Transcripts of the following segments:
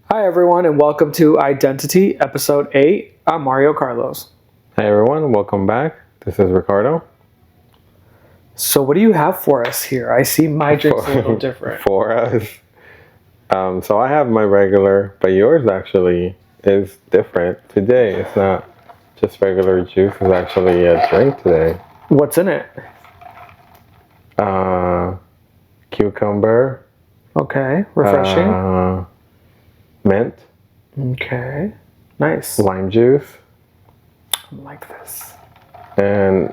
Hi everyone and welcome to Identity episode 8. I'm Mario Carlos. Hi everyone, welcome back. This is Ricardo. So what do you have for us here? I see my drink's a little different. For us. So I have my regular, but yours actually is different today. It's not just regular juice, it's actually a drink today. What's in it? Cucumber. Okay, refreshing. Mint. Okay, nice. Lime juice. I like this. And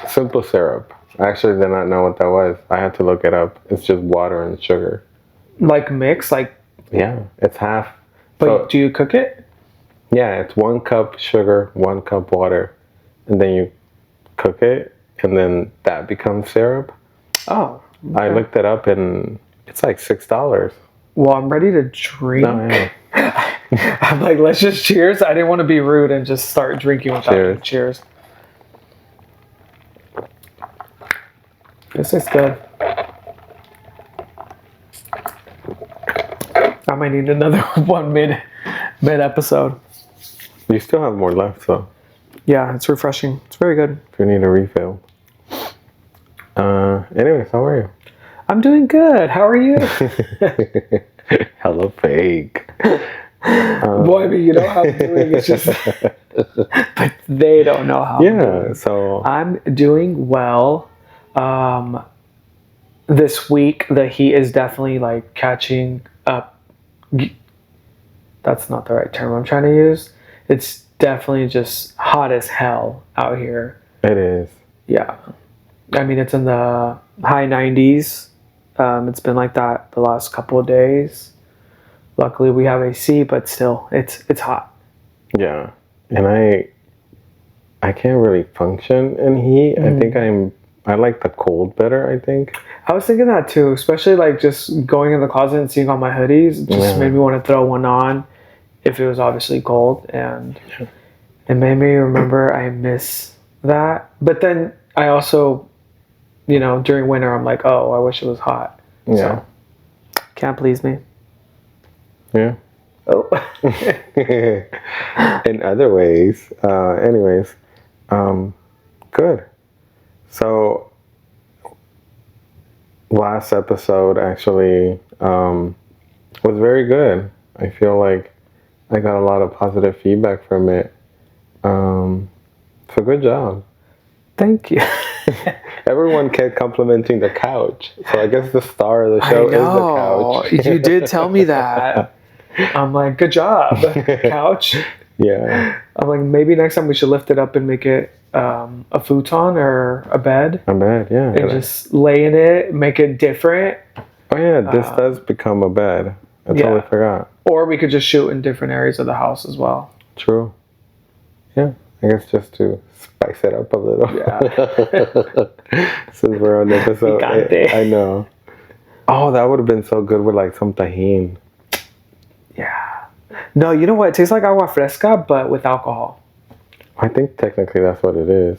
simple syrup. I actually did not know what that was. I had to look it up. It's just water and sugar. Like mix? Yeah, it's half. But So, do you cook it? yeah, it's 1 cup sugar, 1 cup water. And then you cook it, and then that becomes syrup. Oh. Okay. I looked it up, and it's like $6. Well, I'm ready to drink. No, yeah. I'm like, let's just cheers. I didn't want to be rude and just start drinking without cheers. This is good. I might need another one mid episode. You still have more left, so Yeah, it's refreshing. It's very good. if you need a refill. Anyways, how are you? I'm doing good. How are you? Hella fake. Boy, but you know how I'm doing. It's just, but they don't know how. Yeah, so I'm doing well. This week the heat is definitely like catching up. That's not the right term I'm trying to use. It's definitely just hot as hell out here. it is. Yeah, I mean it's in the high 90s. It's been like that the last couple of days. Luckily we have AC, but still it's hot. Yeah, and I can't really function in heat. I think I like the cold better, I think. I was thinking that too, especially like just going in the closet and seeing all my hoodies. It just made me want to throw one on if it was obviously cold, and it made me remember I miss that. But then I also, during winter I'm like, oh, I wish it was hot. Yeah. So, can't please me. Yeah. Oh. In other ways, anyways, good. So last episode actually was very good. I feel like I got a lot of positive feedback from it. So good job. Thank you. Everyone kept complimenting the couch. So I guess the star of the show is the couch. You did tell me that. I'm like, good job, couch. Yeah. I'm like, maybe next time we should lift it up and make it a futon or a bed. A bed, yeah. And just lay in it, make it different. Oh yeah, this does become a bed. I totally forgot. Or we could just shoot in different areas of the house as well. True. Yeah, I guess just to spice it up a little. Yeah. Since we're on episode 8, I know. Oh, that would have been so good with like some tahini. Yeah. No, you know what? It tastes like agua fresca, but with alcohol. I think technically that's what it is.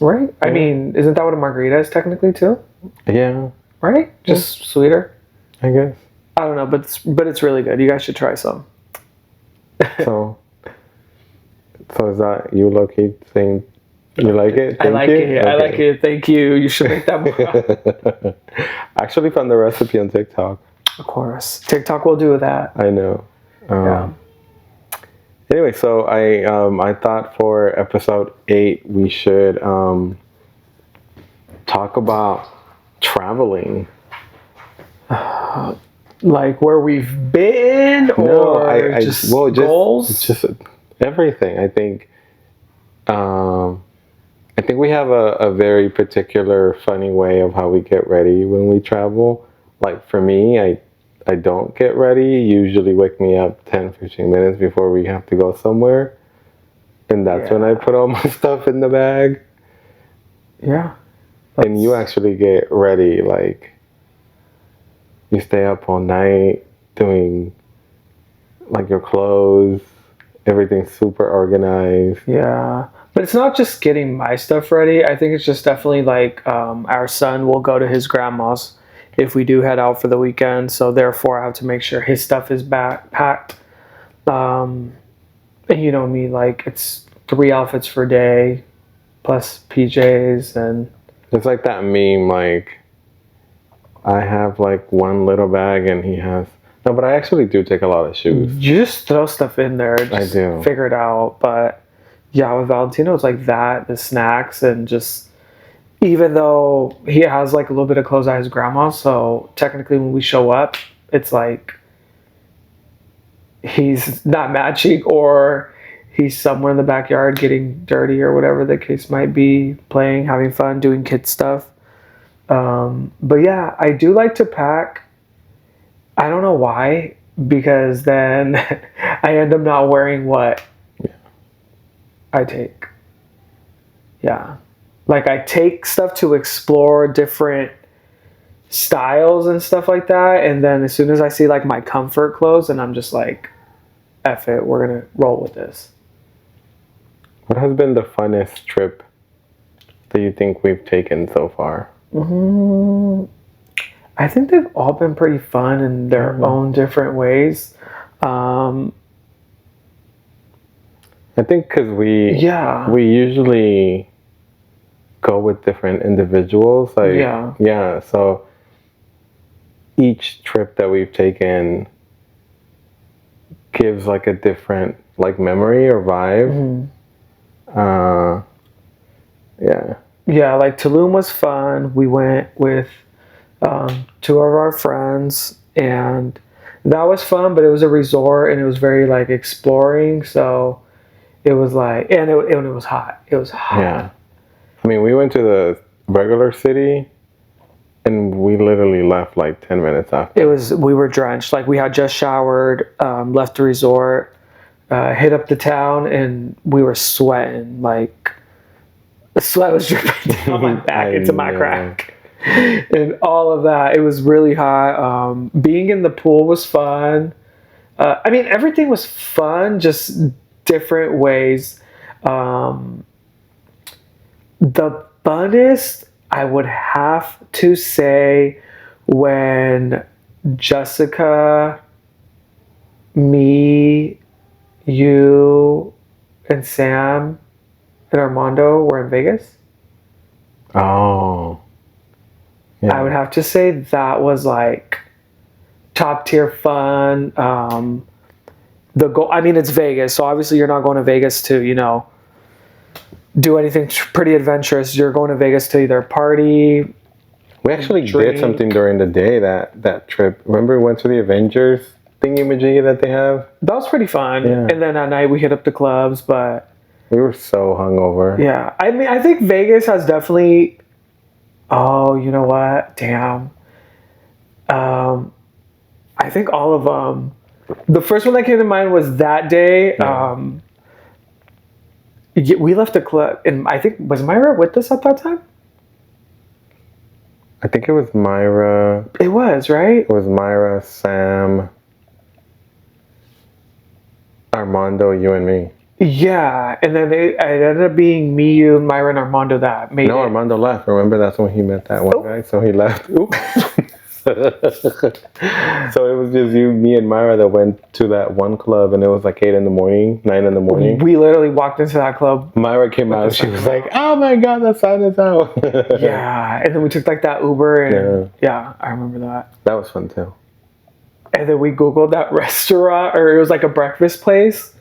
Right? I mean, isn't that what a margarita is technically too? Yeah. Right? Just sweeter? I guess. I don't know, but it's really good. You guys should try some. So is that you, Loki, saying you like it? I like it. Okay. I like it. Thank you. You should make that more. I actually found the recipe on TikTok. Of course. TikTok will do that. I know. Yeah. Anyway, so I thought for episode 8 we should talk about traveling. Like where we've been, or just goals? Just everything. I think we have a very particular funny way of how we get ready when we travel. Like for me, I don't get ready. Usually wake me up 10-15 minutes before we have to go somewhere. And that's when I put all my stuff in the bag. Yeah. And you actually get ready, like you stay up all night doing like your clothes, everything's super organized. Yeah. But it's not just getting my stuff ready. I think it's just definitely like our son will go to his grandma's if we do head out for the weekend. So therefore, I have to make sure his stuff is packed. And you know me, like it's 3 outfits for a day, plus PJs, and It's like that meme, like I have like one little bag and he has no, but I actually do take a lot of shoes. you just throw stuff in there. Just do. Figure it out. But yeah, with Valentino, it's like that, the snacks, and just even though he has like a little bit of clothes at his grandma's, so technically when we show up, it's like he's not matching or he's somewhere in the backyard getting dirty or whatever the case might be, playing, having fun, doing kid stuff. But yeah, I do like to pack. I don't know why, because then I end up not wearing what I take. Yeah. Like I take stuff to explore different styles and stuff like that. And then as soon as I see like my comfort clothes, and I'm just like, F it, we're going to roll with this. What has been the funnest trip that you think we've taken so far? I think they've all been pretty fun in their own different ways. I think because we Yeah. usually go with different individuals. Like Yeah. So each trip that we've taken gives like a different like memory or vibe. Yeah, like Tulum was fun. We went with 2 of our friends, and that was fun, but it was a resort and it was very like exploring. So it was like, and it was hot. It was hot. Yeah. I mean, we went to the regular city and we literally left like 10 minutes after. We were drenched. Like we had just showered, left the resort, hit up the town, and we were sweating. Like the sweat was dripping down my back into my crack. And all of that. It was really hot. Being in the pool was fun. I mean, everything was fun, just different ways. The funnest, I would have to say, when Jessica, me, you, and Sam, and Armando were in Vegas. Oh. Yeah. I would have to say that was like top tier fun. The goal, I mean, it's Vegas, so obviously you're not going to Vegas to, you know, do anything pretty adventurous. You're going to Vegas to either party. We actually did something during the day that trip. Remember we went to the Avengers thingy-majiggy that they have? That was pretty fun. Yeah. And then at night we hit up the clubs, but we were so hungover. Yeah. I mean, I think Vegas has definitely... Oh, you know what? Damn. I think all of them. The first one that came to mind was that day. We left the club, and I think, was Myra with us at that time? I think it was Myra. It was, right? It was Myra, Sam, Armando, you and me. Yeah, and then it ended up being me, you, Myra, and Armando that made No, Armando left. Remember, that's when he met that one guy, so he left. So it was just you, me, and Myra that went to that one club, and it was like 8 in the morning, 9 in the morning. We literally walked into that club. Myra came out, she was like, "Oh my god, the sun is out." Yeah, and then we took like that Uber, and yeah, I remember that. That was fun too. And then we Googled that restaurant, or it was like a breakfast place,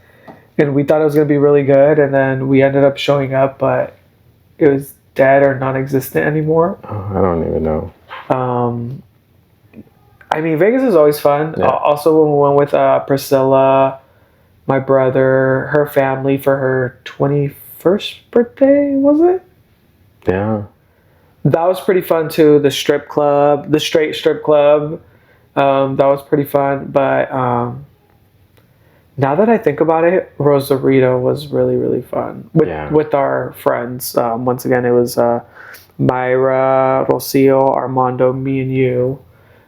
and we thought it was going to be really good, and then we ended up showing up, but it was dead or non-existent anymore. Oh, I don't even know. I mean, Vegas is always fun. Yeah. Also, when we went with Priscilla, my brother, her family for her 21st birthday, was it? Yeah. That was pretty fun too. The strip club, the straight strip club, that was pretty fun. But now that I think about it, Rosarito was really, really fun with our friends. Once again, it was Myra, Rocio, Armando, me, and you.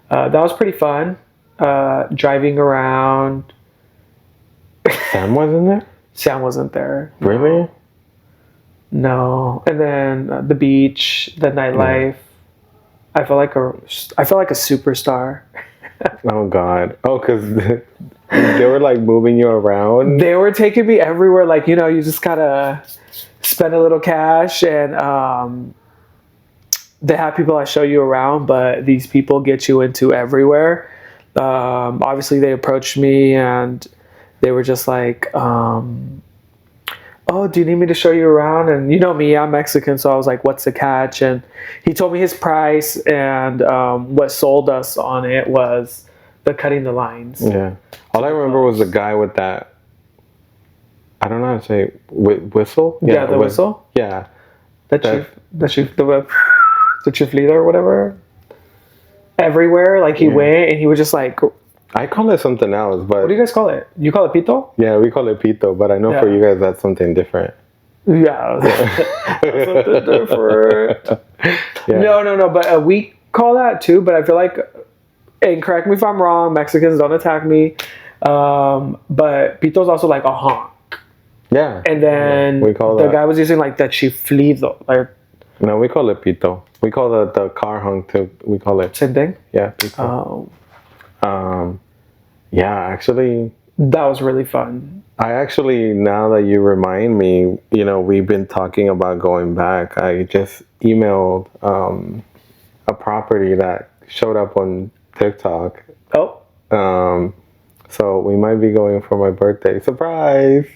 That was pretty fun. Driving around. Sam wasn't there? Sam wasn't there. Really? No. And then the beach, the nightlife. I feel like a superstar. Oh God. Oh, because they were like moving you around. They were taking me everywhere. Like, you just gotta spend a little cash, and they have people that show you around, but these people get you into everywhere. Obviously, they approached me and they were just like, oh, do you need me to show you around? And you know me, I'm Mexican, so I was like, what's the catch? And he told me his price, and what sold us on it was the cutting the lines. Yeah. All I remember was the guy with that, I don't know how to say, whistle? Yeah, the whistle? Yeah. The chiflido or whatever. Everywhere, like he went, and he was just like, I call it something else, but... What do you guys call it? You call it pito? Yeah, we call it pito, but I know for you guys that's something different. Yeah. Something different. Yeah. No, but we call that too, but I feel like, and correct me if I'm wrong, Mexicans don't attack me, but pito's also like a honk. Yeah. And then we call the guy was using like the chiflido. Like, no, we call it pito. We call the car honk too. We call it... Same thing? Yeah, pito. Yeah, actually... That was really fun. I actually, now that you remind me, we've been talking about going back. I just emailed a property that showed up on TikTok. Oh. So we might be going for my birthday. Surprise!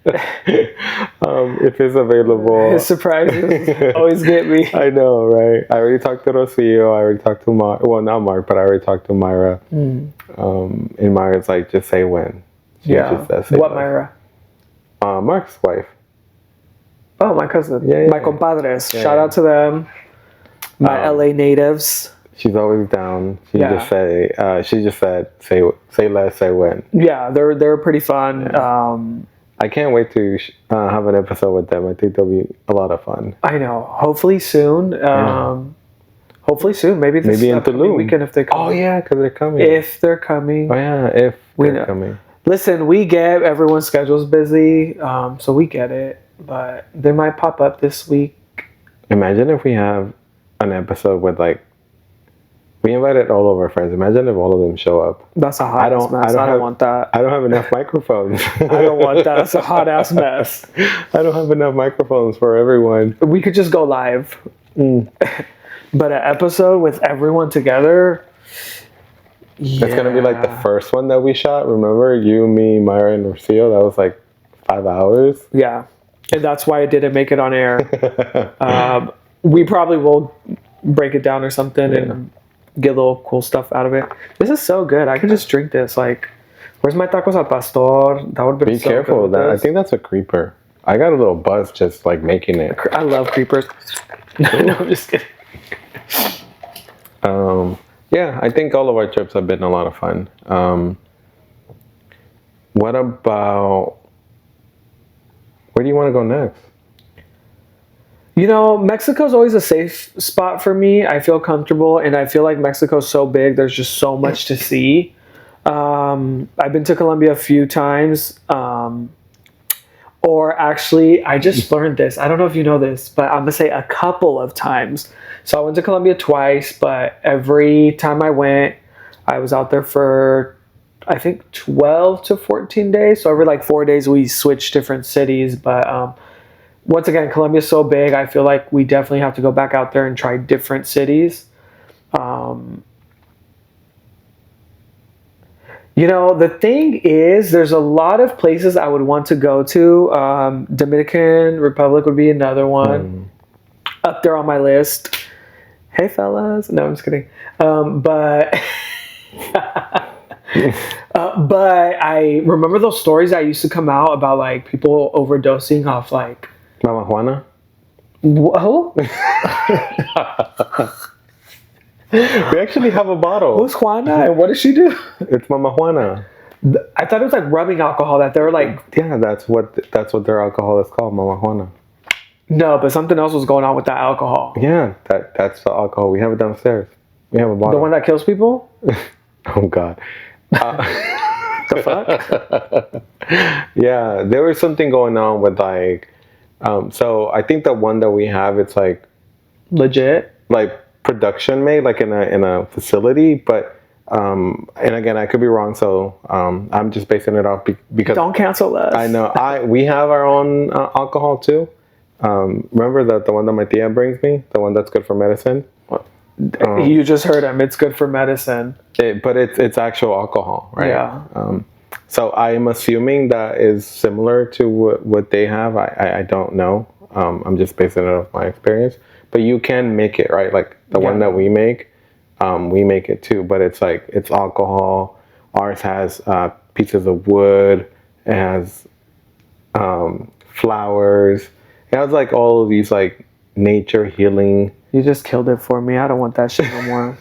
If it's available. His surprises always get me. I know, right? I already talked to Rocio. I already talked to Mark. Well, not Mark, but I already talked to Myra. And Myra's like, just say when. She just says, what when. Myra? Mark's wife. Oh, my cousin. Yeah, my compadres. Shout out to them. My LA natives. She's always down. She just said, say less, say when. Yeah, they're pretty fun. Yeah. I can't wait to have an episode with them. I think they'll be a lot of fun. I know. Hopefully soon. Hopefully soon. Maybe in Tulum weekend if they come. Oh yeah, because they're coming. If they're coming. Oh yeah, if they're coming. Listen, we get everyone's schedule's busy, so we get it. But they might pop up this week. Imagine if we have an episode with we invited all of our friends. Imagine if all of them show up. That's a hot ass mess. I don't want that. I don't have enough microphones. I don't want that. That's a hot ass mess. I don't have enough microphones for everyone. We could just go live. But an episode with everyone together. Yeah. It's going to be like the first one that we shot. Remember? You, me, Myra, and Rocio. That was like 5 hours. Yeah. And that's why it didn't make it on air. We probably will break it down or something and get a little cool stuff out of it. This is so good. I could just drink this. Like, where's my tacos al pastor? That would be so careful. Good I think that's a creeper. I got a little buzz just like making it. I love creepers. No, I'm just kidding. Yeah, I think all of our trips have been a lot of fun. What about... Where do you want to go next? Mexico's always a safe spot for me. I feel comfortable, and I feel like Mexico's so big. There's just so much to see. I've been to Colombia a few times. Or actually, I just learned this. I don't know if you know this, but I'm going to say a couple of times. So I went to Colombia twice, but every time I went, I was out there for, I think, 12 to 14 days. So every 4 days, we switched different cities. But once again, Colombia's so big, I feel like we definitely have to go back out there and try different cities. The thing is, there's a lot of places I would want to go to. Dominican Republic would be another one up there on my list. Hey, fellas. No, I'm just kidding. But I remember those stories that used to come out about people overdosing off Mama Juana? Who? We actually have a bottle. Who's Juana and what does she do? It's Mama Juana. I thought it was rubbing alcohol that they were Yeah, that's what their alcohol is called, Mama Juana. No, but something else was going on with that alcohol. Yeah, that's the alcohol. We have it downstairs. We have a bottle. The one that kills people? Oh God. The fuck? Yeah, there was something going on with So I think the one that we have, it's Legit. like production made, like in a facility, but and again, I could be wrong, so I'm just basing it off because Don't cancel us. I know we have our own alcohol too. Remember the one that my tia brings me, the one that's good for medicine. You just heard him. It's good for medicine. But it's actual alcohol, right? Yeah. So I'm assuming that is similar to what they have. I don't know. I'm just basing it off my experience. But you can make it, right? Like the one that we make it too. But it's like it's alcohol. Ours has pieces of wood. It has flowers. It has like all of these like nature healing. You just killed it for me. I don't want that shit no more.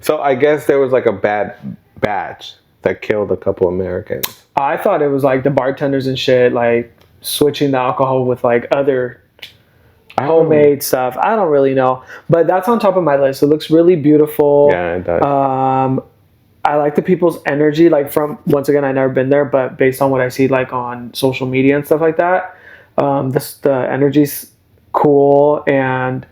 So I guess there was like a bad batch that killed a couple Americans. I thought it was like the bartenders and shit, like switching the alcohol with like other homemade stuff. I don't really know, but that's on top of my list. It looks really beautiful. Yeah, it does. I like the people's energy. Like from once again, I've never been there, but based on what I see, like on social media and stuff like that, the energy's cool, and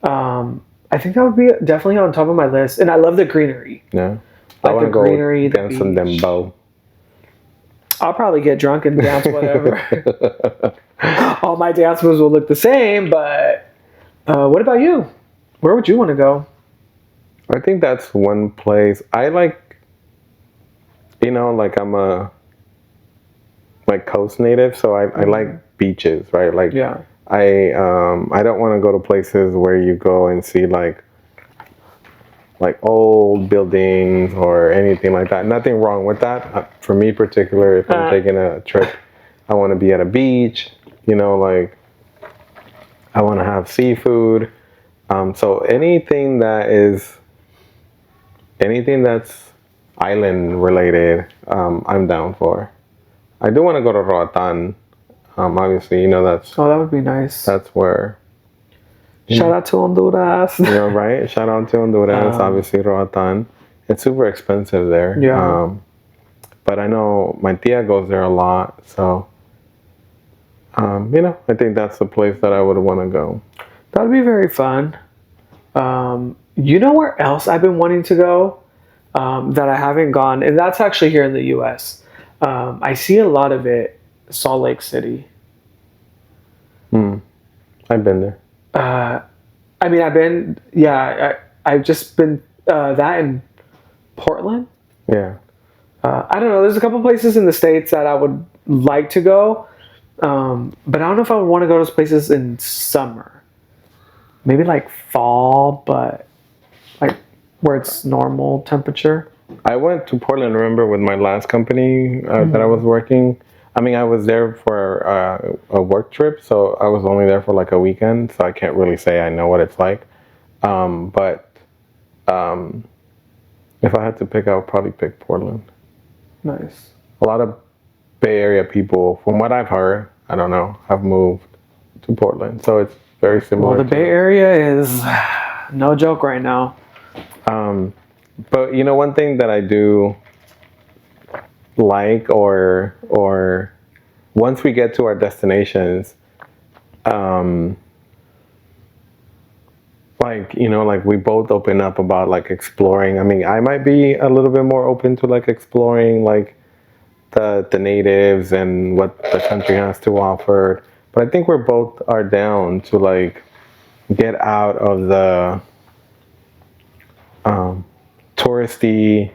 I think that would be definitely on top of my list. And I love the greenery. Yeah, I want to go greenery, dance some dembow. I'll probably get drunk and dance whatever. All my dance moves will look the same, but what about you? Where would you want to go? I think that's one place I like. You know, like I'm a coast native, so I like beaches, right? Like yeah. I don't want to go to places where you go and see like old buildings or anything like that. Nothing wrong with that. For me, particular, if I'm taking a trip, I want to be at a beach. You know, like I want to have seafood. So anything that's island related, I'm down for. I do want to go to Roatan. Obviously, you know that's. Oh, that would be nice. That's where. Shout out to Honduras. You know, right? Shout out to Honduras. Obviously, Roatan. It's super expensive there. Yeah. But I know my tia goes there a lot, so. You know, I think that's the place that I would want to go. That would be very fun. You know where else I've been wanting to go that I haven't gone, and that's actually here in the U.S. I see a lot of it. Salt Lake City. I've been there. I mean, I've just been that in Portland. Yeah. I don't know. There's a couple places in the States that I would like to go, but I don't know if I would want to go to those places in summer. Maybe like fall, but like where it's normal temperature. I went to Portland, remember, with my last company that I was working. I mean, I was there for a work trip, so I was only there for like a weekend, so I can't really say I know what it's like. But if I had to pick, I would probably pick Portland. Nice. A lot of Bay Area people, from what I've heard, I don't know, have moved to Portland, so it's very similar. Well, the Bay Area is no joke right now. But you know, one thing that I do like, or once we get to our destinations, like, you know, like we both open up about like exploring. I mean, I might be a little bit more open to like exploring like the natives and what the country has to offer, but I think we're both are down to like get out of the touristy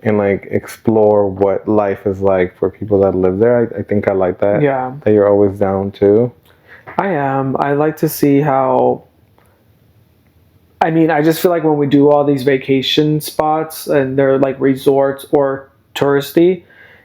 and like explore what life is like for people that live there. I think I like that. Yeah. That you're always down to. I am. I like to see how. I mean, I just feel like when we do all these vacation spots and they're like resorts or touristy,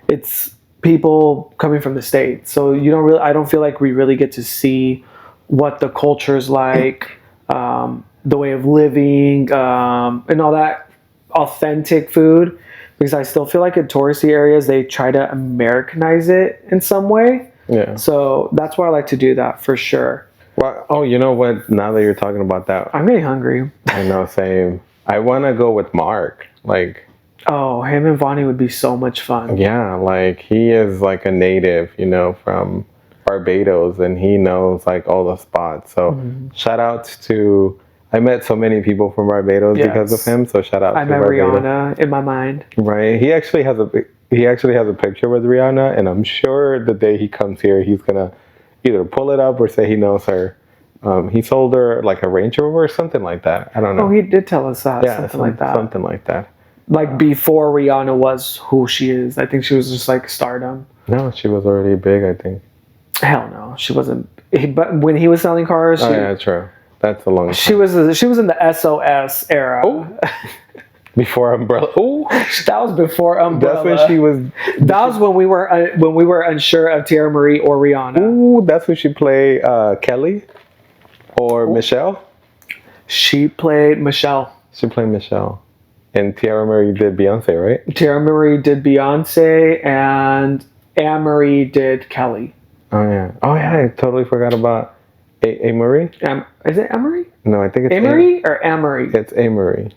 it's people coming from the States. So you don't really. I don't feel like we really get to see what the culture is like, the way of living, and all that authentic food. Because I still feel like in touristy areas, they try to Americanize it in some way. Yeah. So that's why I like to do that for sure. Well, oh, you know what? Now that you're talking about that, I'm getting hungry. I know, same. I want to go with Mark. Like, oh, him and Vonnie would be so much fun. yeah, like he is like a native, you know, from Barbados, and he knows like all the spots. So shout out to. I met so many people from Barbados because of him. So shout out to met Barbados. Rihanna in my mind. Right. He actually has a picture with Rihanna, and I'm sure the day he comes here, he's gonna either pull it up or say he knows her. He sold her like a Range Rover or something like that. I don't know. Oh, he did tell us that. Yeah, something like that. Something like that. Like before Rihanna was who she is. I think she was just like stardom. No, she was already big, I think. Hell no, she wasn't. But when he was selling cars, yeah, true. That's a long time. She was in the SOS era. Oh. Before Umbrella. Oh, that was before Umbrella. That's when she was. That was when we were unsure of Tierra Marie or Rihanna. Ooh, that's when she played Kelly or Michelle. She played Michelle. She played Michelle, and Tierra Marie did Beyonce, right? Tierra Marie did Beyonce, and Anne-Marie did Kelly. Oh yeah. I totally forgot about A-Marie. Is it Anne-Marie? No, I think it's A-Marie or Anne-Marie. It's A-Marie.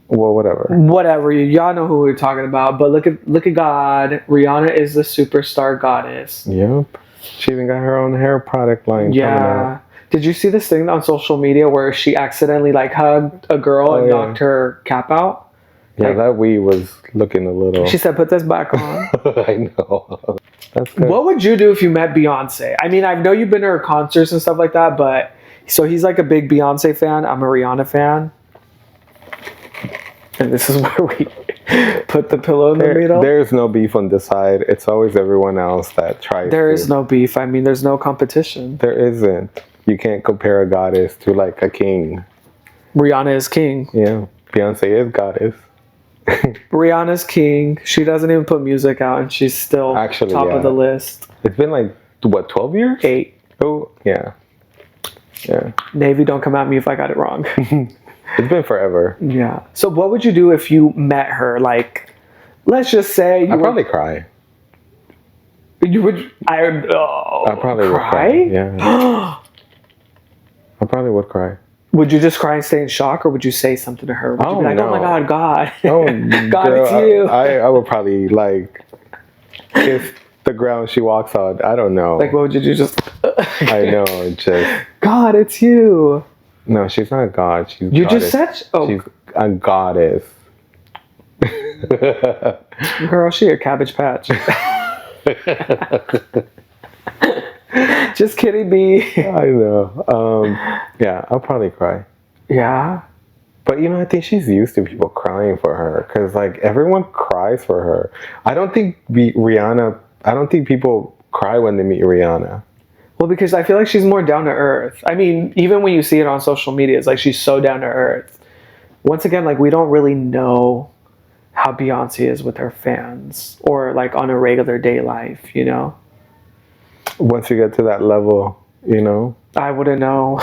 Well, whatever. Whatever. Y'all know who we're talking about. But look at God. Rihanna is the superstar goddess. Yep. She even got her own hair product line coming out. Did you see this thing on social media where she accidentally like hugged a girl and knocked her cap out? Yeah, like, that wee was looking a little... She said, put this back on. I know. That's good. What would you do if you met Beyonce? I mean, I know you've been to her concerts and stuff like that, but... So he's like a big Beyonce fan. I'm a Rihanna fan. And this is where we put the pillow in the middle. There's no beef on this side. It's always everyone else that tries. There is no beef. I mean, there's no competition. There isn't. You can't compare a goddess to like a king. Rihanna is king. Yeah. Beyonce is goddess. Rihanna's king. She doesn't even put music out, and she's still actually top of the list. It's been like, what, 12 years? 8. Oh, yeah. Yeah. Navy, don't come at me if I got it wrong. It's been forever. Yeah. So what would you do if you met her? Like, let's just say I'd probably cry. You would? I probably would cry. Yeah. I probably would cry. Would you just cry and stay in shock, or would you say something to her? Would you be like, no. oh my God, God. Oh, God, girl, it's you. I would probably like kiss the ground she walks on. I don't know. Like, what would you do? Just I know, just God, it's you. No, she's not a god. She's you goddess. Just said she's a goddess. Girl, she a Cabbage Patch. Just kidding me. I know. Yeah, I'll probably cry. Yeah. But you know, I think she's used to people crying for her because like everyone cries for her. I don't think people cry when they meet Rihanna. Well, because I feel like she's more down to earth. I mean, even when you see it on social media, it's like she's so down to earth. Once again, like we don't really know how Beyonce is with her fans or like on a regular day life, you know? Once you get to that level, you know? I wouldn't know.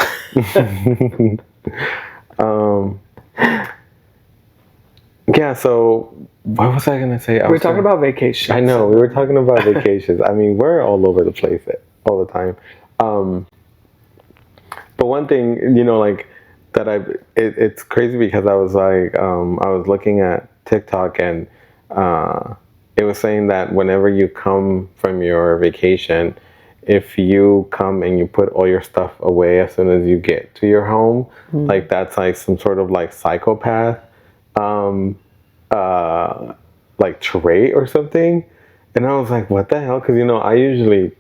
Yeah, so what was I going to say? We were talking about vacations. I know, we were talking about vacations. I mean, we're all over the place all the time. But one thing, you know, like that it's crazy because I was like, I was looking at TikTok and it was saying that whenever you come from your vacation, if you come and you put all your stuff away as soon as you get to your home, like that's like some sort of like psychopath, like trait or something. And I was like, what the hell? Because, you know, I usually,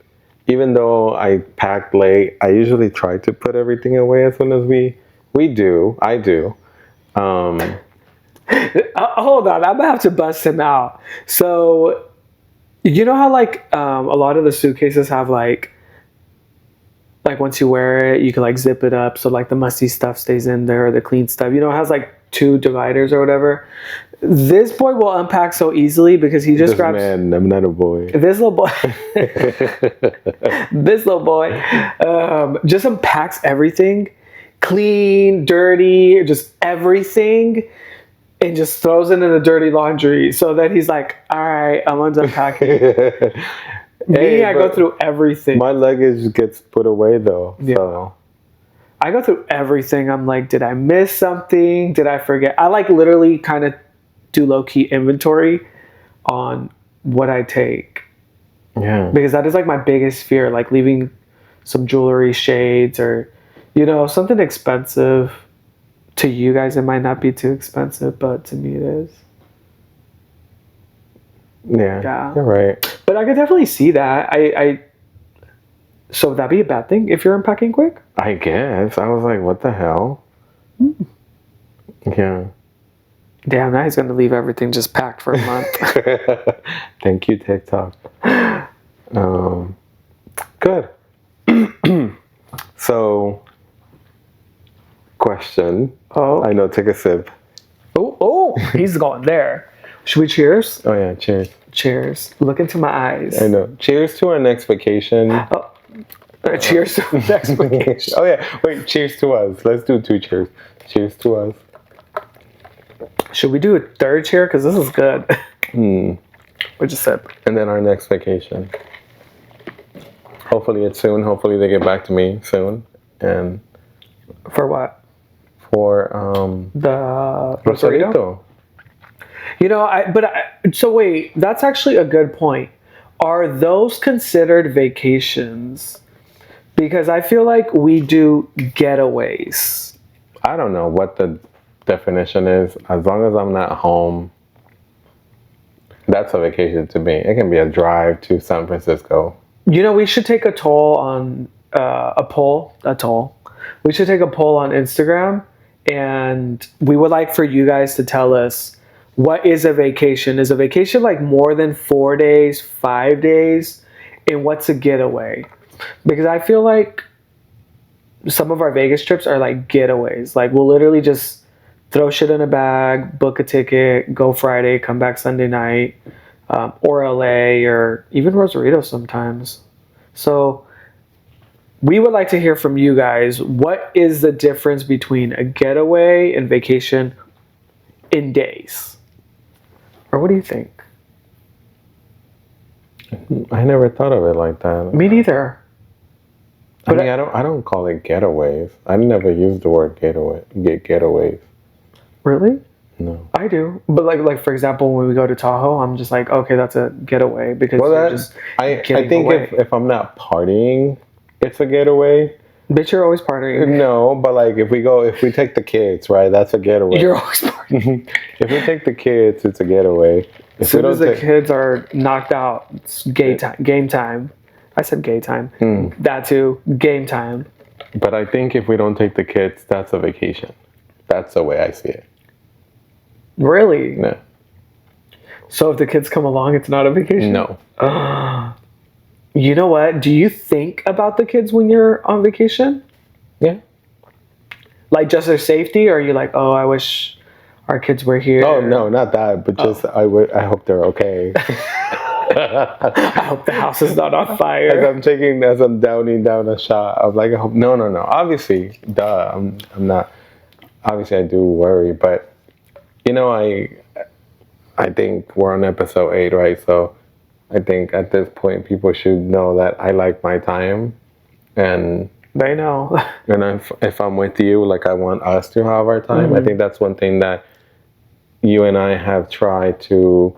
even though I packed late, I usually try to put everything away as soon as I do. Hold on, I'm gonna have to bust him out. So, you know how like a lot of the suitcases have like once you wear it, you can like zip it up so like the musty stuff stays in there, or the clean stuff. You know, it has like 2 dividers or whatever. This boy will unpack so easily because he just grabs. Man, I'm not a boy. This little boy. This little boy just unpacks everything, clean, dirty, just everything. And just throws it in the dirty laundry so that he's like, all right, I'm unpacking. Me, I go through everything. My luggage gets put away though. Yeah. So. I go through everything. I'm like, did I miss something? Did I forget? I like literally kind of do low-key inventory on what I take. Yeah. Because that is like my biggest fear, like leaving some jewelry, shades, or, you know, something expensive. To you guys, it might not be too expensive, but to me, it is. Yeah. You're right. But I could definitely see that. So would that be a bad thing if you're unpacking quick? I guess. I was like, what the hell? Yeah. Damn, now he's going to leave everything just packed for a month. Thank you, TikTok. Good. So, question. Oh. I know, take a sip. Oh, he's going there. Should we cheers? Oh, yeah, cheers. Cheers. Look into my eyes. I know. Cheers to our next vacation. Oh. Cheers to our next vacation. Oh, yeah. Wait, cheers to us. Let's do 2 cheers. Cheers to us. Should we do a third cheer? Because this is good. We just said. And then our next vacation. Hopefully it's soon. Hopefully they get back to me soon. And for what? For the Rosarito. You know, so wait, that's actually a good point. Are those considered vacations? Because I feel like we do getaways. I don't know what the definition is. As long as I'm not home, that's a vacation to me. It can be a drive to San Francisco. You know, we should take a poll on We should take a poll on Instagram, and we would like for you guys to tell us, what is a vacation? Is a vacation like more than 4 days, 5 days? And what's a getaway? Because I feel like some of our Vegas trips are like getaways. Like we'll literally just throw shit in a bag, book a ticket, go Friday, come back Sunday night, or LA, or even Rosarito sometimes. So we would like to hear from you guys. What is the difference between a getaway and vacation in days? Or what do you think? I never thought of it like that. Me neither. But I don't call it getaways. I never use the word getaways. Really? No. I do. But like for example, when we go to Tahoe, I'm just like, okay, that's a getaway because you're just I think away. if I'm not partying, it's a getaway. Bitch, you're always partying. No, but like if we take the kids, right? That's a getaway. You're always partying. If we take the kids, it's a getaway. As soon as the kids are knocked out, it's game time. I said gay time. That too. Game time. But I think if we don't take the kids, that's a vacation. That's the way I see it. Really? No. So if the kids come along, it's not a vacation? No. You know what? Do you think about the kids when you're on vacation? Yeah. Like just their safety? Or are you like, oh, I wish our kids were here? Oh, no, not that. But just I hope they're okay. I hope the house is not on fire. As I'm downing down a shot, I'm like, I hope, no. Obviously, I'm not. Obviously, I do worry, but you know, I think we're on episode 8, right? So I think at this point, people should know that I like my time, and they know. And if I'm with you, like I want us to have our time. Mm-hmm. I think that's one thing that you and I have tried to.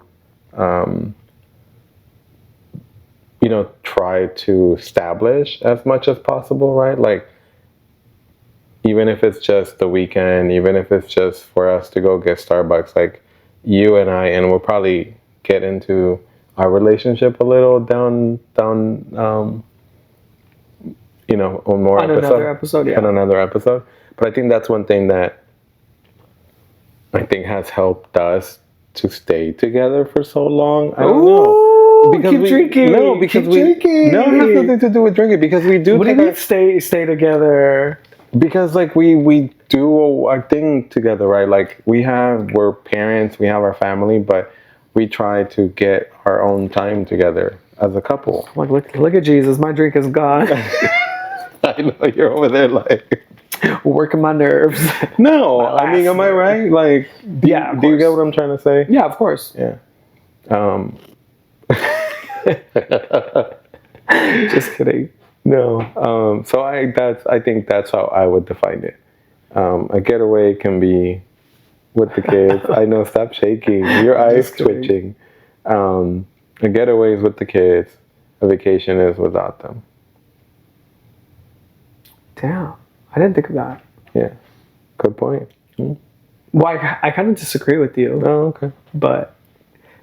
Try to establish as much as possible, right? Like, even if it's just the weekend, even if it's just for us to go get Starbucks, like you and I, and we'll probably get into our relationship a little down, on another episode, yeah. On another episode. But I think that's one thing that I think has helped us to stay together for so long. I don't know. Because keep drinking. No, because drinking. No, it has nothing to do with drinking. Because we do. What do you mean stay together? Because like we do our thing together, right? Like we're parents, we have our family, but we try to get our own time together as a couple. Like look at Jesus, my drink is gone. I know you're over there like working my nerves. No, I mean, am I right? Like, do you get what I'm trying to say? Yeah, of course. Yeah. Just kidding. No. So I think that's how I would define it. A getaway can be with the kids. I know. Stop shaking. Your eyes twitching. A getaway is with the kids. a vacation is without them. Damn, I didn't think of that. Yeah, good point. Well, I kind of disagree with you. Oh, okay. But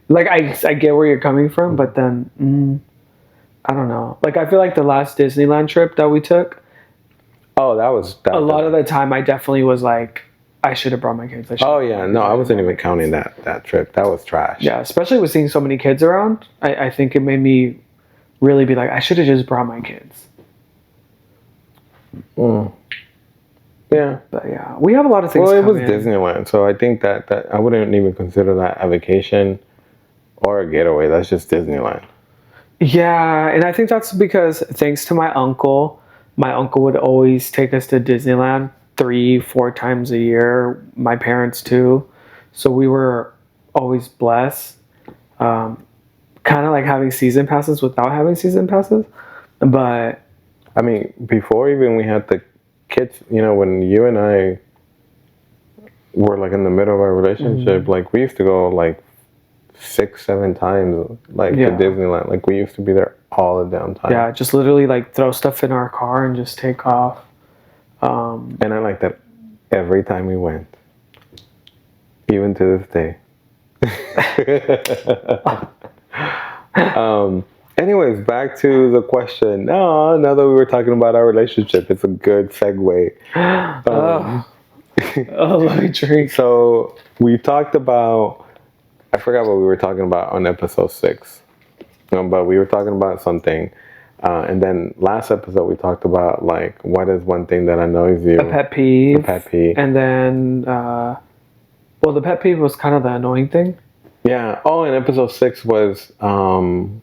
like I get where you're coming from, but then I don't know. Like I feel like the last Disneyland trip that we took, Oh, that was a lot of the time I definitely was like, I should have brought my kids. Oh yeah, no, I wasn't even counting that trip. That was trash. Yeah, especially with seeing so many kids around, I think it made me really be like, I should have just brought my kids. Yeah. But yeah, we have a lot of things. Well, it was Disneyland, so I think that I wouldn't even consider that a vacation or a getaway. That's just Disneyland. Yeah, and I think that's because thanks to my uncle would always take us to Disneyland 3-4 times a year. My parents too, so we were always blessed. Kind of like having season passes without having season passes, but I mean, before even we had the kids, when you and I were like in the middle of our relationship, like we used to go like 6-7 times to Disneyland. Like we used to be there all the damn time. Yeah, just literally like throw stuff in our car and just take off. And I like that every time we went, even to this day. Anyways, back to the question. Now that we were talking about our relationship, it's a good segue. Let me drink. So we talked about, I forgot what we were talking about on episode 6, but we were talking about something. And then last episode we talked about like what is one thing that annoys you. A pet peeve. A pet peeve. And then, the pet peeve was kind of the annoying thing. Yeah. Oh, and episode 6 was one.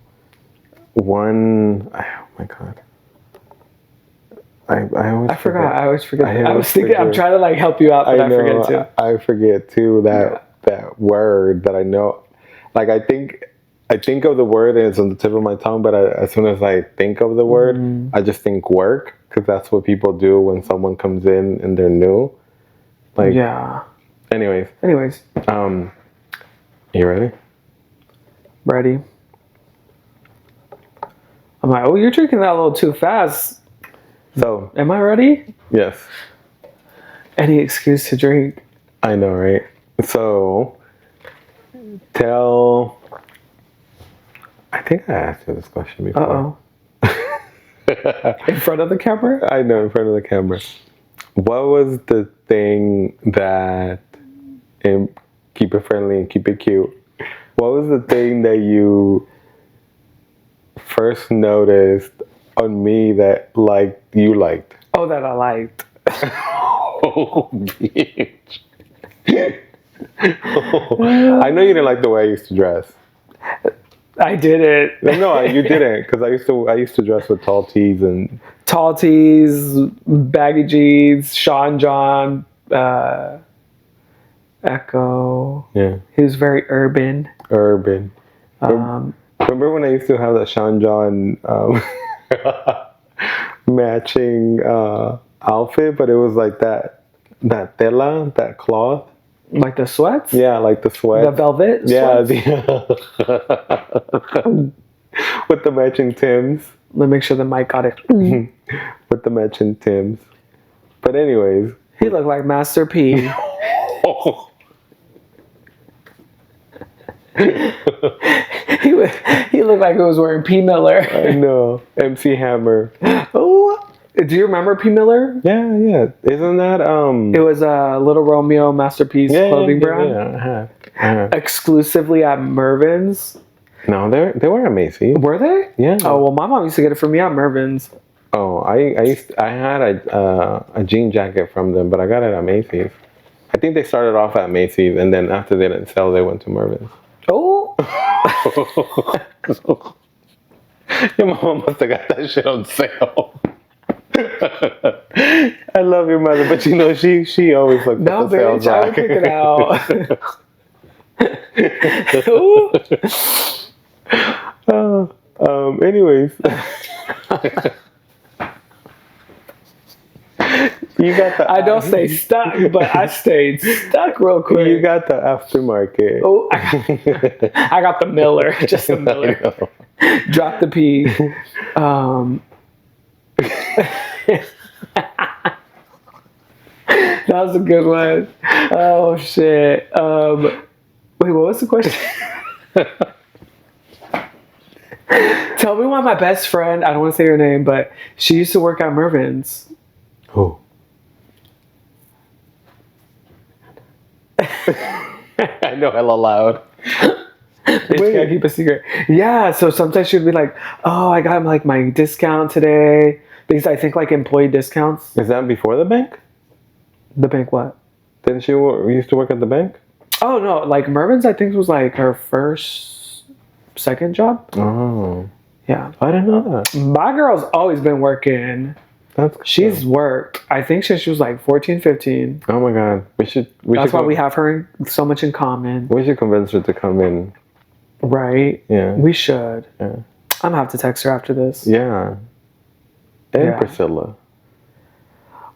Oh my god. I forgot. I always forget. I was thinking. I'm trying to like help you out, but I forget too. I forget too that word that I know. Like I think of the word and it's on the tip of my tongue, but as soon as I think of the word, I just think work, because that's what people do when someone comes in and they're new. Like yeah. Anyways. You ready? Ready. I'm like, oh, you're drinking that a little too fast. So. Am I ready? Yes. Any excuse to drink. I know, right? So, I think I asked you this question before. In front of the camera? I know, in front of the camera. What was the thing that, and keep it friendly and keep it cute, what was the thing that you first noticed on me that you liked? Oh, that I liked. Oh, bitch. I know you didn't like the way I used to dress. I didn't. No, you didn't, because I used to dress with tall tees, baggy jeans, Sean John, Echo. Yeah. He was very urban. Remember when I used to have that Sean John matching outfit, but it was like that tela, that cloth. Like the sweats? Yeah, like the sweats. The velvet sweats? Yeah. With the matching Tims. Let me make sure the mic got it. With the matching Tims. But anyways. He looked like Master P. He looked like he was wearing P. Miller. I know. MC Hammer. Oh. Do you remember P. Miller? Yeah. Isn't that It was a Little Romeo Masterpiece clothing brand. Yeah. Exclusively at Mervyn's. No, they were at Macy's. Were they? Yeah. Oh well, my mom used to get it for me at Mervyn's. Oh, I had a jean jacket from them, but I got it at Macy's. I think they started off at Macy's, and then after they didn't sell, they went to Mervyn's. Oh. Your mom must have got that shit on sale. I love your mother, but she always looks no, at the sales bitch, I would pick it out. Anyways, you got the. I don't stay stuck, but I stayed stuck real quick. You got the aftermarket. Oh, I got the Miller, just the Miller. Drop the P. That was a good one. Oh shit. Wait, what was the question? Tell me why my best friend, I don't want to say her name, but she used to work at Mervin's. Who? I know, hella loud. Bitch, can't keep a secret. Yeah, so sometimes she'd be like, oh, I got like my discount today. Because I think like employee discounts. Is that before the bank? The bank what? Didn't she used to work at the bank? Oh no, like Mervin's I think was like her second job. Oh. Yeah. I didn't know that. My girl's always been working. That's cool. She's worked, I think since she was like 14, 15. Oh my god. That's why we have her so much in common. We should convince her to come in. Right? Yeah. We should. Yeah. I'm gonna have to text her after this. Yeah. And Priscilla.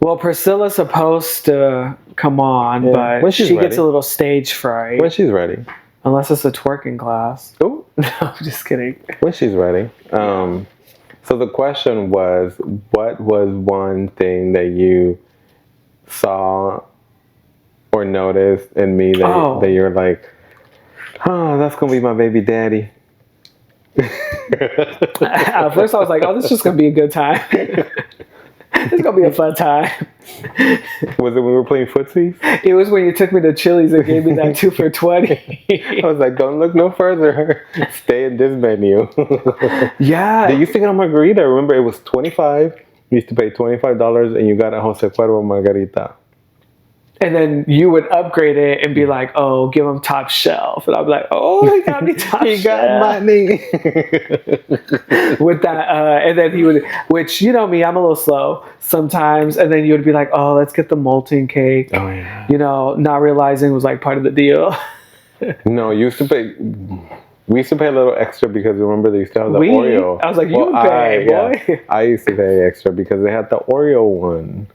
Well, Priscilla's supposed to come on, but she gets a little stage fright. When she's ready. Unless it's a twerking class. Oh. No, I'm just kidding. When she's ready. So the question was, what was one thing that you saw or noticed in me that you're like, oh, that's going to be my baby daddy? At first I was like, oh, this is just going to be a good time. It's going to be a fun time. Was it when we were playing footsies? It was when you took me to Chili's and gave me that 2 for $20. I was like, don't look no further. Stay in this menu. Yeah. They used to get a margarita. I remember it was $25. You used to pay $25 and you got a Jose Cuervo margarita. And then you would upgrade it and be like, oh, give him top shelf. And I'd be like, oh, he got me top shelf. He got money. With that, and then he would, which, you know me, I'm a little slow sometimes. And then you would be like, oh, let's get the molten cake. Oh, yeah. You know, not realizing it was like part of the deal. No, we used to pay a little extra because remember they used to have the Oreo. I was like, you pay, boy. Yeah, I used to pay extra because they had the Oreo one.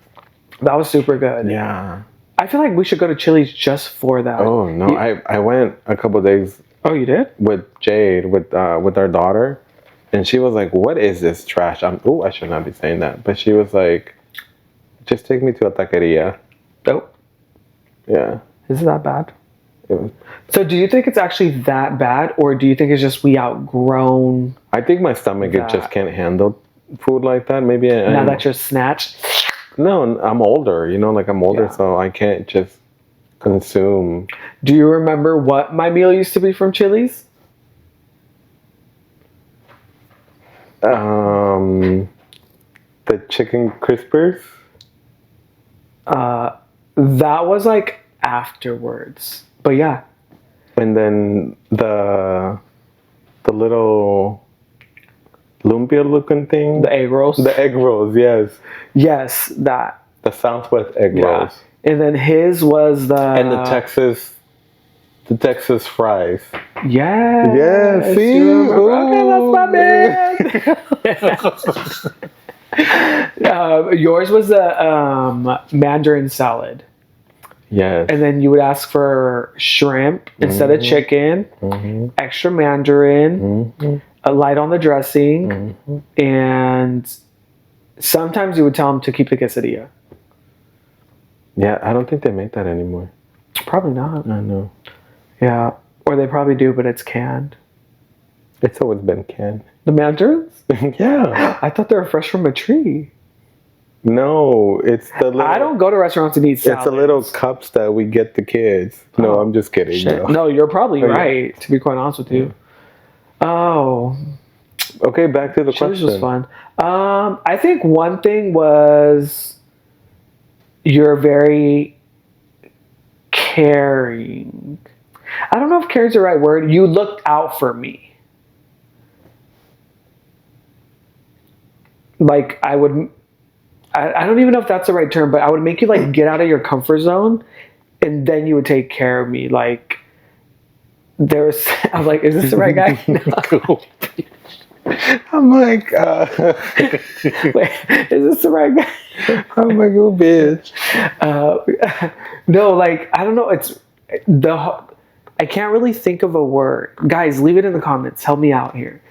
That was super good. Yeah. I feel like we should go to Chili's just for that. Oh no, I went a couple of days. Oh, you did? With Jade, with our daughter, and she was like, "What is this trash?" I should not be saying that, but she was like, "Just take me to a taqueria." Oh. Yeah. Is it that bad? It was. So do you think it's actually that bad, or do you think it's just we outgrown? I think my stomach it just can't handle food like that. Maybe now that you're snatched. No, I'm older, like I'm older, so I can't just consume. Do you remember what my meal used to be from Chili's? The chicken crispers? That was like afterwards, but yeah. And then the little lumpia looking thing. The egg rolls. The egg rolls, yes. Yes, that. The Southwest egg rolls. And then his was and the Texas fries. Yeah. Yeah, see? Okay, that's my bad. Yours was a Mandarin salad. Yes. And then you would ask for shrimp instead of chicken, extra Mandarin, a light on the dressing, and sometimes you would tell them to keep the quesadilla. Yeah, I don't think they make that anymore. Probably not. I know. Yeah, or they probably do, but it's canned. It's always been canned. The mandarins? Yeah. I thought they were fresh from a tree. No, it's the little... I don't go to restaurants and eat salads. It's the little cups that we get the kids. No, I'm just kidding. No, you're probably right, to be quite honest with you. Oh. Okay, back to the Chili's question. Was fun. I think one thing was you're very caring. I don't know if caring is the right word. You looked out for me. Like I don't even know if that's the right term, but I would make you like get out of your comfort zone and then you would take care of me. Like I was like, is this the right guy? No. I'm like, wait, is this the right guy? I'm like, oh, bitch. No, like, I don't know. I can't really think of a word. Guys, leave it in the comments. Help me out here.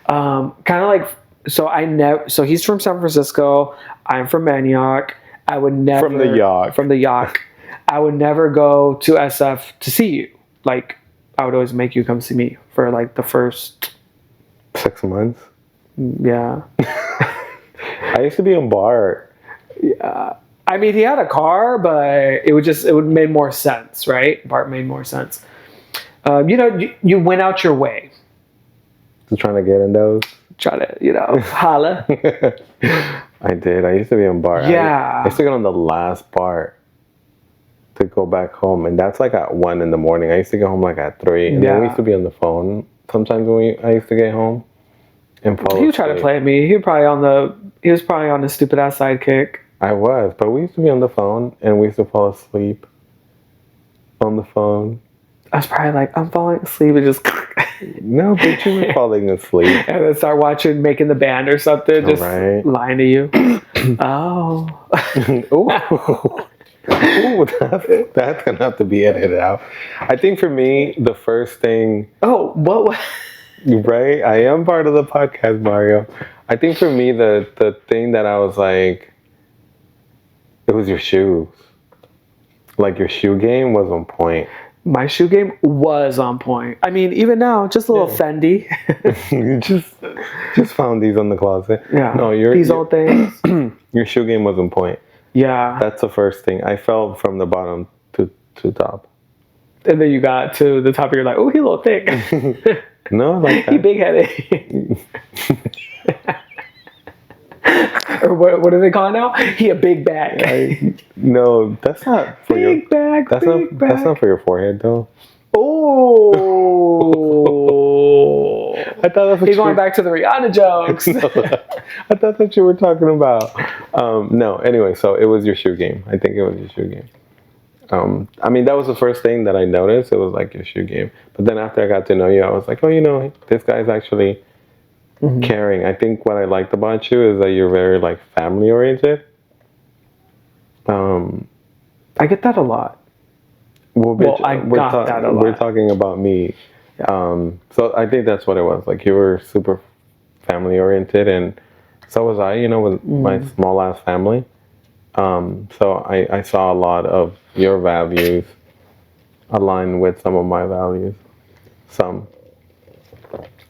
Kind of like, so I never. So he's from San Francisco. I'm from Antioch. I would never From the York. From the York. I would never go to SF to see you. Like, I would always make you come see me for like the first 6 months. Yeah. I used to be on Bart. Yeah. I mean, he had a car, but it would make more sense, right? Bart made more sense. You went out your way. Just trying to get in those. Try to, holla. I did. I used to be on Bart. Yeah. I used to get on the last Bart to go back home, and that's like at 1 a.m. I used to get home like at 3, and then we used to be on the phone sometimes when I used to get home. And he would try to play me. He was probably on the stupid ass sidekick. I was, but we used to be on the phone, and we used to fall asleep on the phone. I was probably like, I'm falling asleep, and just no, but you were falling asleep, and then start watching Making the Band or something, just lying to you. Oh. Ooh, that's gonna have to be edited out. I think for me, the first thing. Oh, what? Right, I am part of the podcast, Mario. I think for me, the thing that I was like, it was your shoes. Like, your shoe game was on point. My shoe game was on point. I mean, even now, just a little Fendi. You just found these on the closet. Yeah. No, these old things. Your shoe game was on point. Yeah. That's the first thing. I fell from the bottom to top. And then you got to the top, and you're like, oh, he a little thick. No, like that. He big-headed. Or what do they call it now? He a big bag. No, that's not for big bag. That's not for your forehead, though. Oh. I thought that's what he's going back to the Rihanna jokes. No, I thought that's what you were talking about. No, anyway, so it was your shoe game. I think it was your shoe game. I mean, that was the first thing that I noticed. It was like your shoe game. But then after I got to know you, I was like, oh, this guy's actually caring. I think what I liked about you is that you're very like family oriented. I get that a lot. I got that a lot. We're talking about me. Yeah. So I think that's what it was. Like, you were super family oriented, and so was I, with my small ass family. So I saw a lot of your values align with some of my values. Some.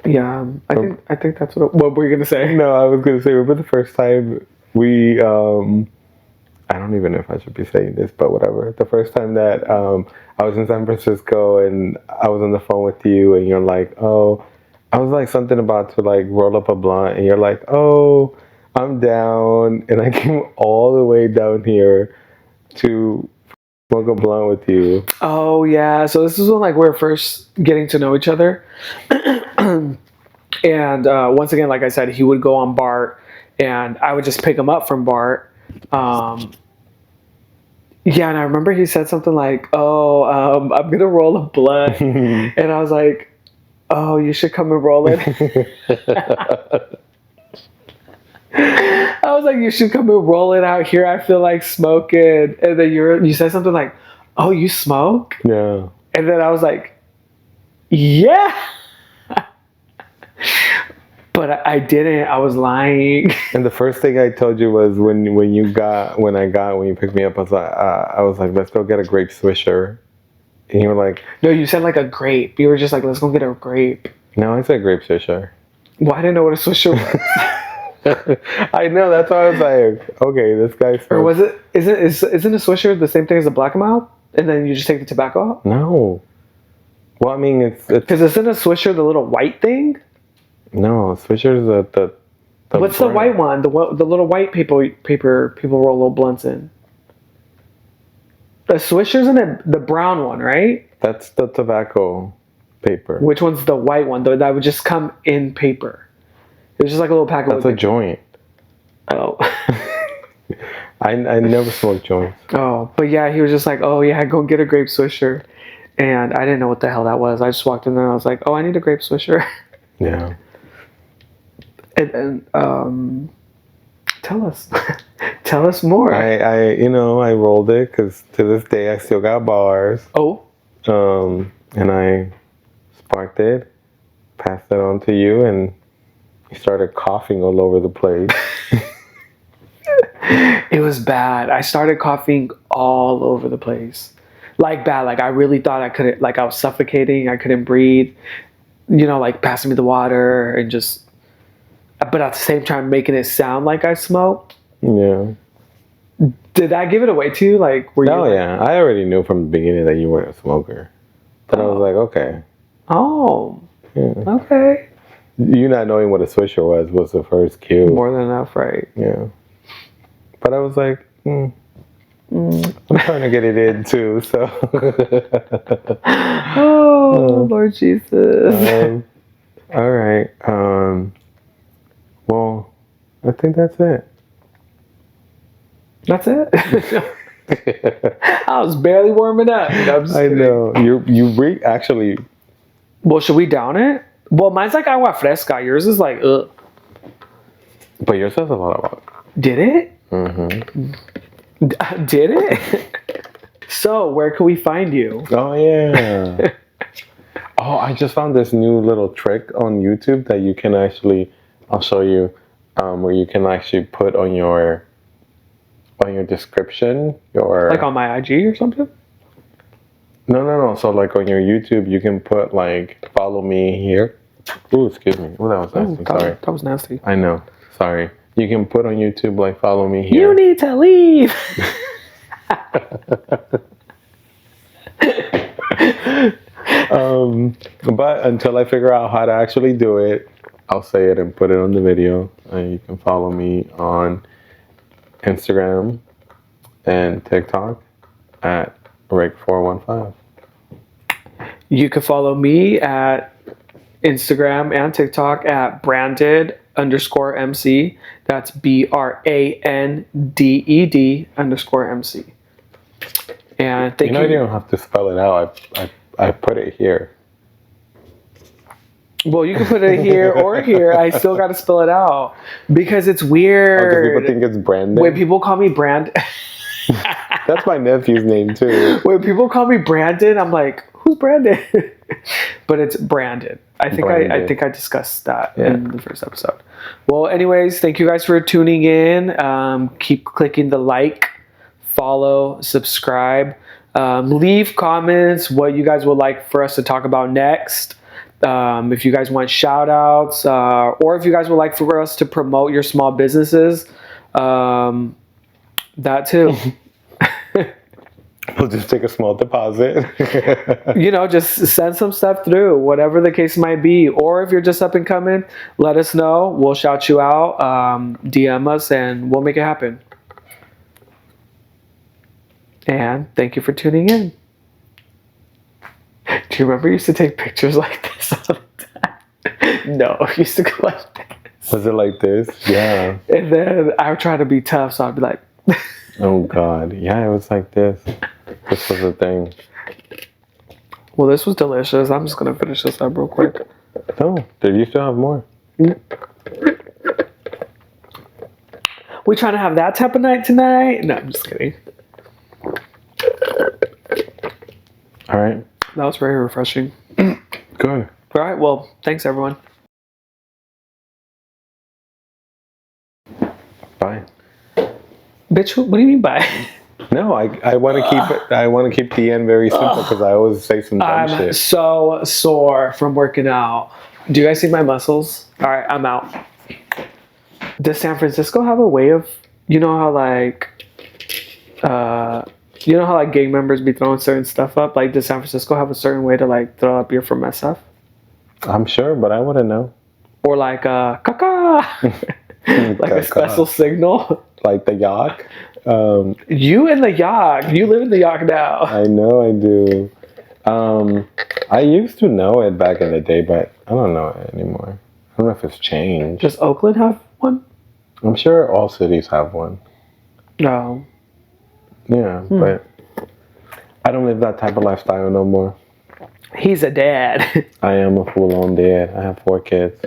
Yeah, I think that's what were you gonna say? No, I was gonna say, remember the first time we I don't even know if I should be saying this, but whatever. The first time that I was in San Francisco and I was on the phone with you, and you're like, oh, I was like something about to like roll up a blunt, and you're like, oh, I'm down, and I came all the way down here to smoke a blunt with you. Oh yeah, so this is when like we're first getting to know each other, and once again, like I said, he would go on Bart, and I would just pick him up from Bart. Yeah, and I remember he said something like, "Oh, I'm gonna roll a blunt," and I was like, "Oh, you should come and roll it." I was like, "You should come and roll it out here. I feel like smoking." And then you said something like, "Oh, you smoke?" Yeah. And then I was like, "Yeah." But I didn't. I was lying. And the first thing I told you was when you picked me up, I was like, let's go get a grape swisher. And you were like, no, you said like a grape. You were just like, let's go get a grape. No, I said grape swisher. Well, I didn't know what a swisher was. I know, that's why I was like, okay, this guy's. Or was it? Isn't a swisher the same thing as a black and mild? And then you just take the tobacco out? No. Well, I mean, it's because isn't a swisher the little white thing? No, Swisher's the what's the white one? The little white paper people roll little blunts in. The Swisher's in the brown one, right? That's the tobacco paper. Which one's the white one? That would just come in paper. It was just like a little pack of. That's a joint. Oh. I never smoked joints. Oh, but yeah, he was just like, oh yeah, go get a grape Swisher, and I didn't know what the hell that was. I just walked in there and I was like, oh, I need a grape Swisher. Yeah. And tell us more. I rolled it because to this day I still got bars. Oh. And I sparked it, passed it on to you, and You started coughing all over the place. It was bad. I started coughing all over the place. Like bad. Like I really thought I couldn't, like I was suffocating. I couldn't breathe. You know, like passing me the water and just, but at the same time making it sound like I smoked. Yeah. Did that give it away to you? Like, were you? Oh, yeah. I already knew from the beginning that you weren't a smoker. But I was like, okay. Oh. Yeah. Okay. You not knowing what a swisher was the first cue. More than enough, right? Yeah. But I was like, I'm trying to get it in too, so. Oh, Lord Jesus. All right. Well, I think that's it. That's it? I was barely warming up. I know. You actually. Well, should we down it? Well, mine's like agua fresca. Yours is like, ugh. But yours has a lot of water. Did it? Mm-hmm. Did it? So, where can we find you? Oh, yeah. Oh, I just found this new little trick on YouTube that you can actually, I'll show you, where you can actually put on your description, like on my IG or something? No. So like on your YouTube, you can put like, follow me here. Ooh, excuse me. Oh, that was nasty. God, Sorry. that was nasty. I know. Sorry. You can put on YouTube like, follow me here. You need to leave. But until I figure out how to actually do it, I'll say it and put it on the video. And you can follow me on Instagram and TikTok at Rick415. You can follow me at Instagram and TikTok at branded_MC. That's BRANDED_MC. And thank you. You don't have to spell it out. I put it here. Well, you can put it here or here. I still got to spell it out because it's weird. Because people think it's Brandon. When people call me That's my nephew's name too. When people call me Brandon, I'm like, who's Brandon? But it's Brandon. I think I discussed that in the first episode. Well, anyways, thank you guys for tuning in. Keep clicking the like, follow, subscribe. Leave comments what you guys would like for us to talk about next. If you guys want shout outs, or if you guys would like for us to promote your small businesses, that too. We'll just take a small deposit. Just send some stuff through, whatever the case might be. Or if you're just up and coming, let us know. We'll shout you out, DM us, and we'll make it happen. And thank you for tuning in. Do you remember you used to take pictures like this all the time? No, I used to go like this. Was it like this? Yeah. And then I would try to be tough, so I'd be like... Oh, God. Yeah, it was like this. This was the thing. Well, this was delicious. I'm just going to finish this up real quick. Oh, did you still have more? We trying to have that type of night tonight? No, I'm just kidding. All right. That was very refreshing. Good. All right. Well, thanks, everyone. Bye. Bitch, what do you mean by? No, I want to keep it. I want to keep the end very simple because I always say some dumb shit. I'm so sore from working out. Do you guys see my muscles? All right, I'm out. Does San Francisco have a way of, how gang members be throwing certain stuff up? Like, does San Francisco have a certain way to like throw up "you're from SF"? I'm sure, but I wouldn't know. Or like caca, like a special signal. Like the yak. You in the yak. You live in the yak now. I know I do. I used to know it back in the day, but I don't know it anymore. I don't know if it's changed. Does Oakland have one? I'm sure all cities have one. No. Yeah, but I don't live that type of lifestyle no more. He's a dad. I am a full-on dad. I have 4 kids.